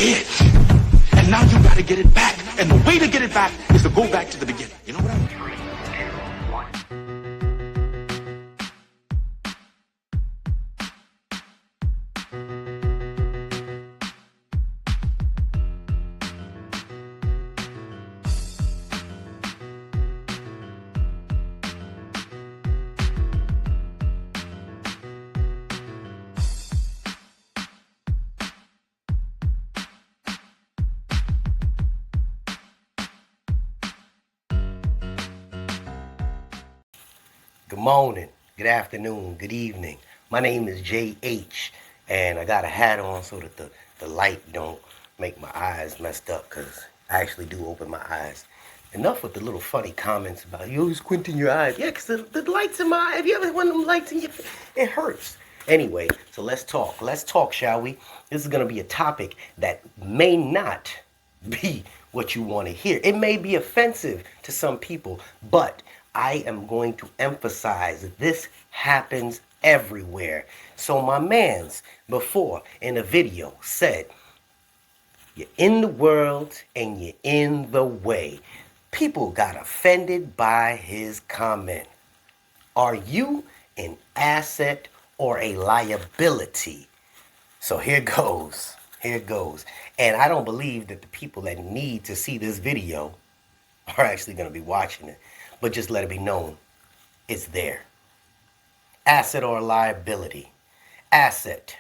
it. And now you gotta get it back. And the way to get it back is to go back to the beginning. You know what I mean? Good morning, good afternoon, good evening. My name is JH, and I got a hat on so that the light don't make my eyes messed up, because I actually do open my eyes. Enough with the little funny comments about you always squinting your eyes. Yeah, because the light's in my eye. Have you ever one of them lights in your face? It hurts. Anyway, so let's talk. Let's talk, shall we? This is going to be a topic that may not be what you want to hear. It may be offensive to some people, but I am going to emphasize that this happens everywhere. So my mans before in a video said, you're in the world and you're in the way. People got offended by his comment. Are you an asset or a liability? So here goes. Here goes. And I don't believe that the people that need to see this video are actually going to be watching it. But just let it be known, it's there. Asset or liability? Asset.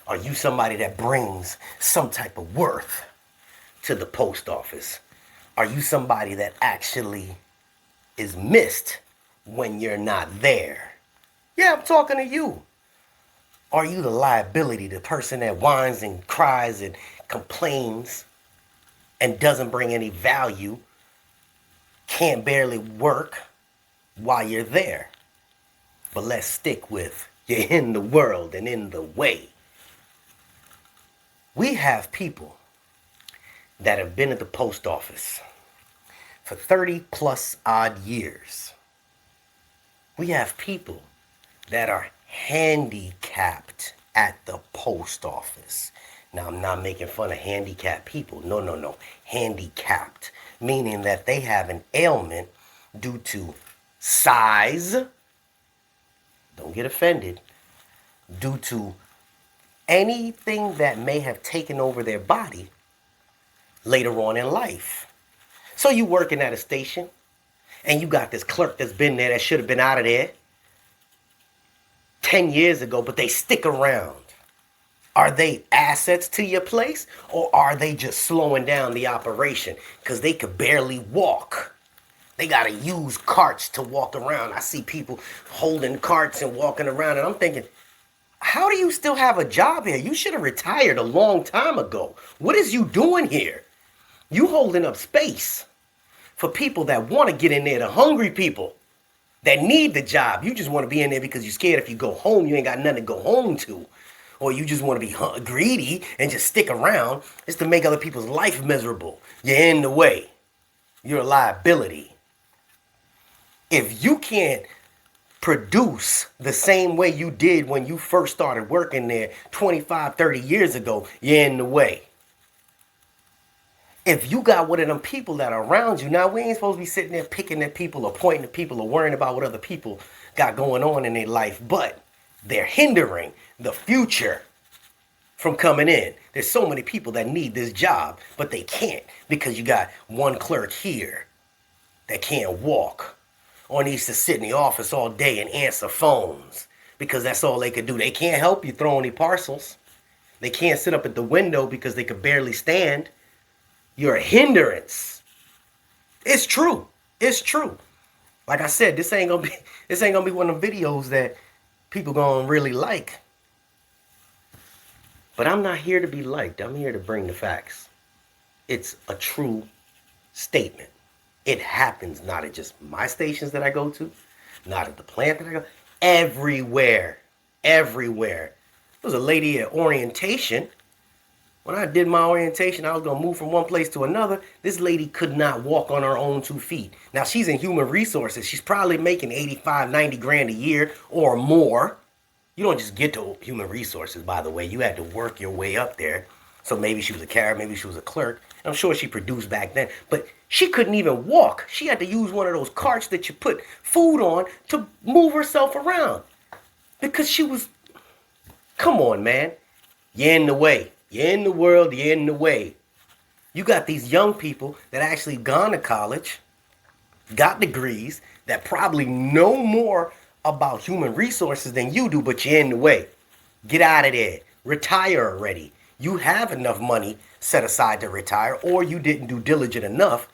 Are you somebody that brings some type of worth to the post office? Are you somebody that actually is missed when you're not there? Yeah, I'm talking to you. Are you the liability, the person that whines and cries and complains and doesn't bring any value? Can't barely work while you're there. But let's stick with you're in the world and in the way. We have people that have been at the post office for 30 plus odd years. We have people that are handicapped at the post office. Now, I'm not making fun of handicapped people. No. Handicapped, meaning that they have an ailment due to size. Don't get offended. Due to anything that may have taken over their body later on in life. So you working at a station and you got this clerk that's been there that should have been out of there 10 years ago, but they stick around. Are they assets to your place, or are they just slowing down the operation because they could barely walk? They got to use carts to walk around. I see people holding carts and walking around, and I'm thinking, how do you still have a job here? You should have retired a long time ago. What is you doing here? You holding up space for people that want to get in there, the hungry people that need the job. You just want to be in there because you're scared if you go home, you ain't got nothing to go home to. Or you just want to be greedy and just stick around. It's to make other people's life miserable. You're in the way. You're a liability. If you can't produce the same way you did when you first started working there 25, 30 years ago, you're in the way. If you got one of them people that are around you, now we ain't supposed to be sitting there picking at people or pointing at people or worrying about what other people got going on in their life, but they're hindering the future from coming in. There's so many people that need this job, but they can't because you got one clerk here that can't walk or needs to sit in the office all day and answer phones because that's all they could do. They can't help you throw any parcels. They can't sit up at the window because they could barely stand. You're a hindrance. It's true. It's true. Like I said, this ain't gonna be one of them videos that people gonna really like. But I'm not here to be liked. I'm here to bring the facts. It's a true statement. It happens not at just my stations that I go to, not at the plant that I go, everywhere. Everywhere. There was a lady at orientation. When I did my orientation, I was going to move from one place to another. This lady could not walk on her own 2 feet. Now, she's in human resources. She's probably making 85, 90 grand a year or more. You don't just get to human resources, by the way. You had to work your way up there. So maybe she was a carrier, maybe she was a clerk. I'm sure she produced back then, but she couldn't even walk. She had to use one of those carts that you put food on to move herself around because she was, come on, man. You're in the way. You're in the world, you're in the way. You got these young people that actually gone to college, got degrees, that probably know more about human resources than you do, but you're in the way. Get out of there. Retire already. You have enough money set aside to retire, or you didn't do diligent enough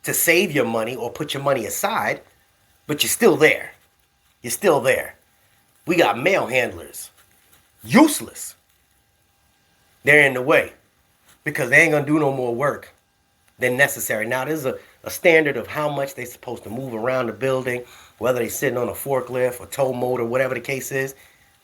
to save your money or put your money aside, but you're still there. You're still there. We got mail handlers. Useless. They're in the way because they ain't going to do no more work than necessary. Now, there's a standard of how much they're supposed to move around the building, whether they're sitting on a forklift or tow motor, whatever the case is.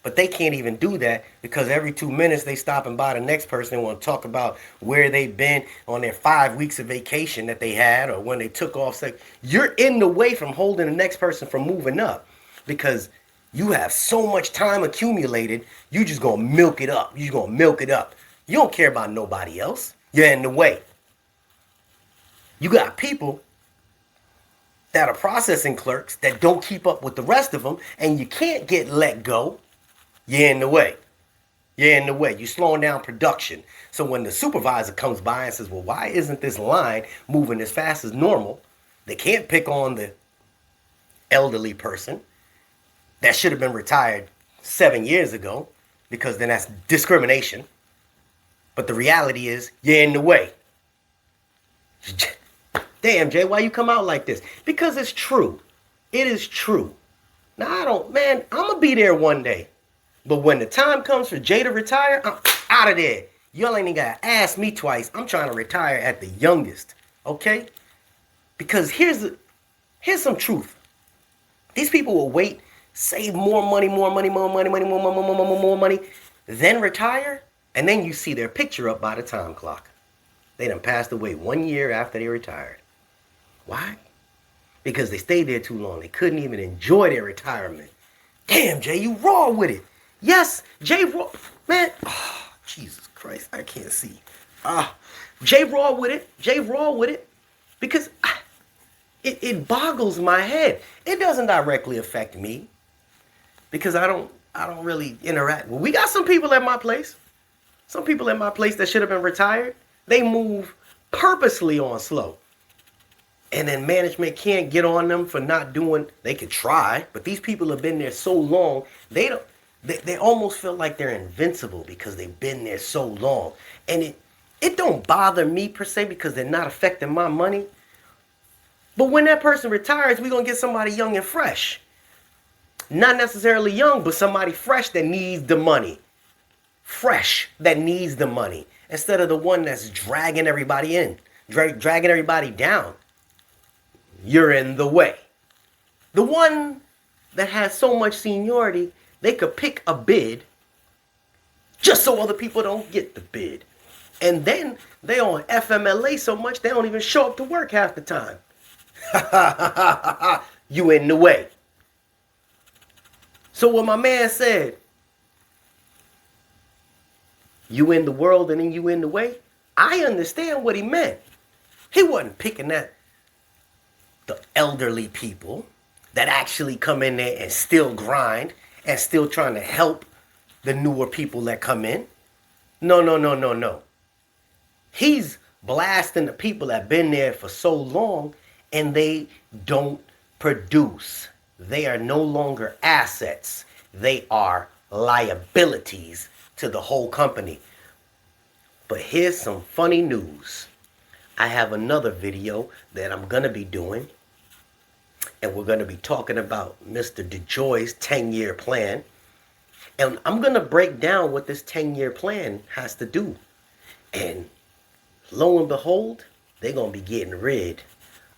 But they can't even do that because every 2 minutes they stopping by the next person and want to talk about where they've been on their 5 weeks of vacation that they had or when they took off sick. You're in the way from holding the next person from moving up because you have so much time accumulated. You just going to milk it up. You just going to milk it up. You don't care about nobody else. You're in the way. You got people that are processing clerks that don't keep up with the rest of them, and you can't get let go. You're in the way. You're in the way. You're slowing down production. So when the supervisor comes by and says, well, why isn't this line moving as fast as normal? They can't pick on the elderly person that should have been retired 7 years ago because then that's discrimination. But the reality is you're in the way. Damn, Jay, why you come out like this? Because it's true. It is true. Now, I'm going to be there one day. But when the time comes for Jay to retire, I'm out of there. Y'all ain't even got to ask me twice. I'm trying to retire at the youngest, okay? Because here's some truth. These people will wait, save more money, then retire, and then you see their picture up by the time clock. They done passed away 1 year after they retired. Why? Because they stayed there too long. They couldn't even enjoy their retirement. Damn, Jay, you raw with it. Yes, Jay raw. Man, oh, Jesus Christ, I can't see. Jay raw with it. Jay raw with it. Because it boggles my head. It doesn't directly affect me. Because I don't really interact. Well, we got some people at my place. Some people at my place that should have been retired. They move purposely on slow. And then management can't get on them for not doing, they could try, but these people have been there so long, they almost feel like they're invincible because they've been there so long. And it don't bother me per se because they're not affecting my money. But when that person retires, we're going to get somebody young and fresh. Not necessarily young, but somebody fresh that needs the money. Fresh that needs the money. Instead of the one that's dragging everybody in, dragging everybody down. You're in the way. The one that has so much seniority, they could pick a bid just so other people don't get the bid. And then they on FMLA so much they don't even show up to work half the time. You in the way. So what my man said, you in the world and then you in the way, I understand what he meant. He wasn't picking the elderly people that actually come in there and still grind and still trying to help the newer people that come in. No. He's blasting the people that been there for so long and they don't produce. They are no longer assets. They are liabilities to the whole company. But here's some funny news. I have another video that I'm going to be doing. And we're going to be talking about Mr. DeJoy's 10-year plan. And I'm going to break down what this 10-year plan has to do. And lo and behold, they're going to be getting rid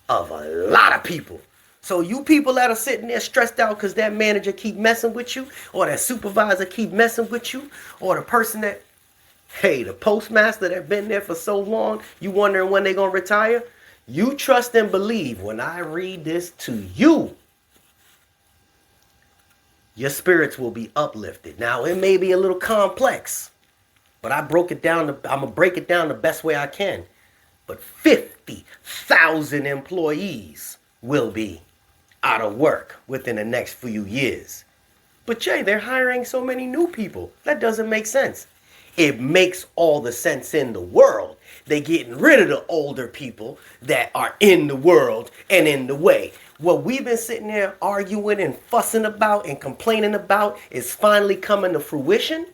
of a lot of people. So you people that are sitting there stressed out because that manager keep messing with you, or that supervisor keep messing with you, or the person that, hey, the postmaster that been there for so long, you wondering when they going to retire? You trust and believe when I read this to you, your spirits will be uplifted. Now, it may be a little complex, But I'm gonna break it down the best way I can. But 50,000 employees will be out of work within the next few years. But Jay, they're hiring so many new people. That doesn't make sense. It makes all the sense in the world. They're getting rid of the older people that are in the world and in the way. What we've been sitting there arguing and fussing about and complaining about is finally coming to fruition.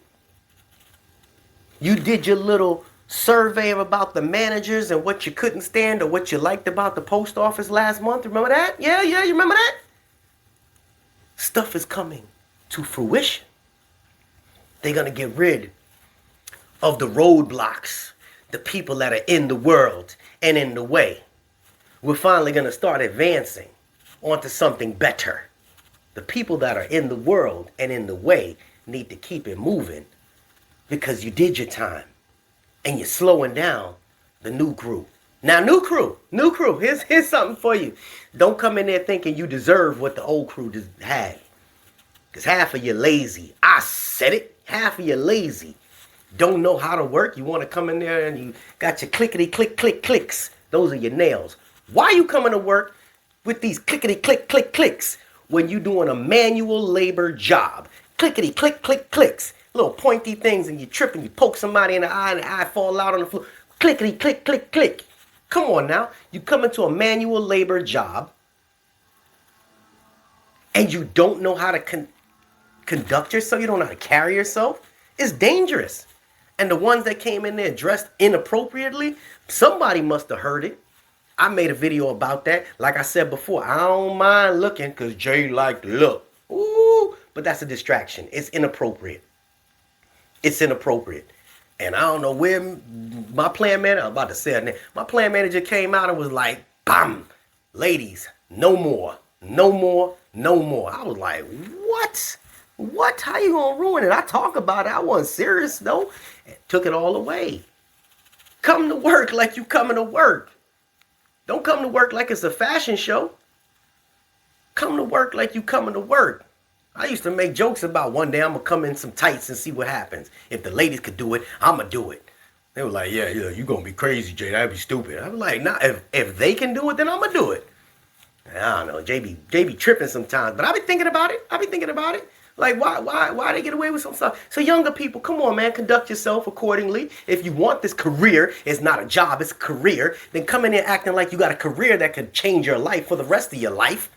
You did your little survey about the managers and what you couldn't stand or what you liked about the post office last month. Remember that? Yeah, you remember that? Stuff is coming to fruition. They're going to get rid of the roadblocks, the people that are in the world and in the way. We're finally going to start advancing onto something better. The people that are in the world and in the way need to keep it moving because you did your time and you're slowing down the new crew. Now, new crew, here's something for you. Don't come in there thinking you deserve what the old crew just had. Because half of you lazy. I said it. Half of you lazy. Don't know how to work. You want to come in there and you got your clickety click click clicks. Those are your nails. Why are you coming to work with these clickety click click clicks when you're doing a manual labor job? Clickety click click clicks. Little pointy things and you trip and you poke somebody in the eye and the eye fall out on the floor. Clickety click click click. Come on now. You come into a manual labor job and you don't know how to conduct yourself. You don't know how to carry yourself. It's dangerous. And the ones that came in there dressed inappropriately, somebody must have heard it. I made a video about that. Like I said before, I don't mind looking because Jay like to look. Ooh, but that's a distraction. It's inappropriate. It's inappropriate. And I don't know where my plant manager, I'm about to say it now. My plant manager came out and was like, bam, ladies, no more, no more, no more. I was like, what? What? How you gonna ruin it? I talk about it. I wasn't serious though. And took it all away. Come to work like you coming to work. Don't come to work like it's a fashion show. Come to work like you coming to work. I used to make jokes about one day I'm gonna come in some tights and see what happens. If the ladies could do it, I'm gonna do it. They were like, yeah, you gonna be crazy, Jay. That'd be stupid. I was like, nah, if they can do it, then I'm gonna do it. I don't know, JB tripping sometimes, but I be thinking about it. Like, why they get away with some stuff? So younger people, come on, man, conduct yourself accordingly. If you want this career, it's not a job, it's a career, then come in here acting like you got a career that could change your life for the rest of your life.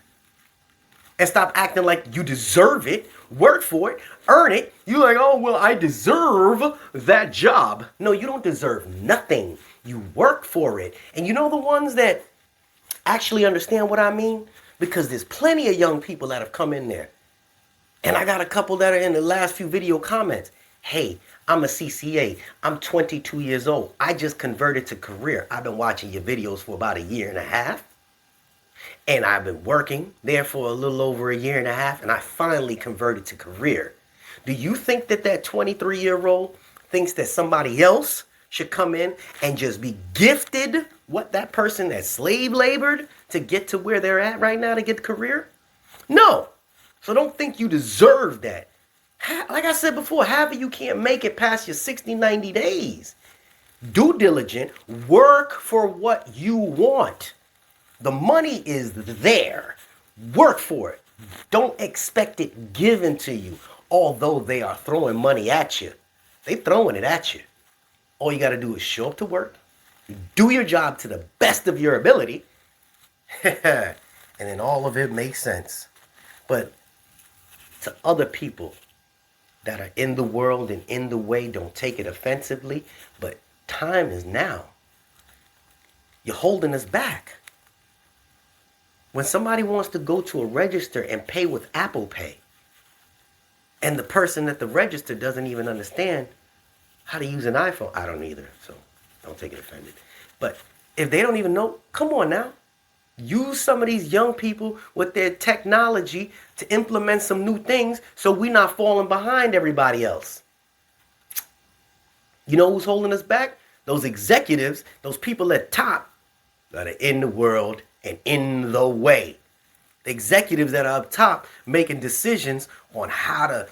And stop acting like you deserve it, work for it, earn it. You're like, oh, well, I deserve that job. No, you don't deserve nothing. You work for it. And you know the ones that actually understand what I mean? Because there's plenty of young people that have come in there. And I got a couple that are in the last few video comments. Hey, I'm a CCA. I'm 22 years old. I just converted to career. I've been watching your videos for about a year and a half. And I've been working there for a little over a year and a half. And I finally converted to career. Do you think that 23-year-old thinks that somebody else should come in and just be gifted what that person that slave labored to get to where they're at right now to get a career? No. So don't think you deserve that. Like I said before, half of you can't make it past your 60, 90 days. Do diligent. Work for what you want. The money is there. Work for it. Don't expect it given to you, although they are throwing money at you. They're throwing it at you. All you got to do is show up to work, do your job to the best of your ability, and then all of it makes sense. But to other people that are in the world and in the way, don't take it offensively, but time is now. You're holding us back. When somebody wants to go to a register and pay with Apple Pay, and the person at the register doesn't even understand how to use an iPhone, I don't either, so don't take it offended. But if they don't even know, come on now. Use some of these young people with their technology to implement some new things so we're not falling behind everybody else. You know who's holding us back? Those executives, those people at top that are in the world and in the way. The executives that are up top making decisions on how to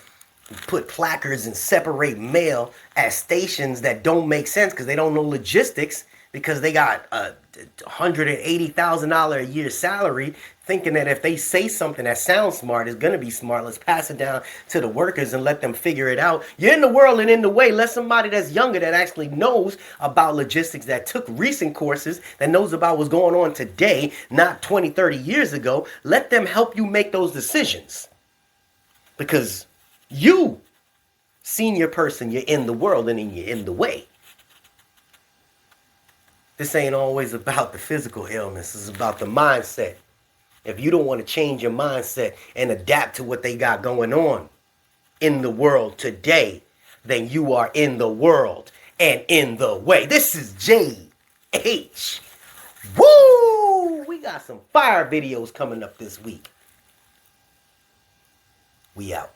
put placards and separate mail at stations that don't make sense because they don't know logistics, because they got a $180,000 a year salary, thinking that if they say something that sounds smart, is going to be smart. Let's pass it down to the workers and let them figure it out. You're in the world and in the way. Let somebody that's younger, that actually knows about logistics, that took recent courses, that knows about what's going on today, not 20, 30 years ago. Let them help you make those decisions. Because you, senior person, you're in the world and then you're in the way. This ain't always about the physical illness. It's about the mindset. If you don't want to change your mindset and adapt to what they got going on in the world today, then you are in the world and in the way. This is JH. Woo! We got some fire videos coming up this week. We out.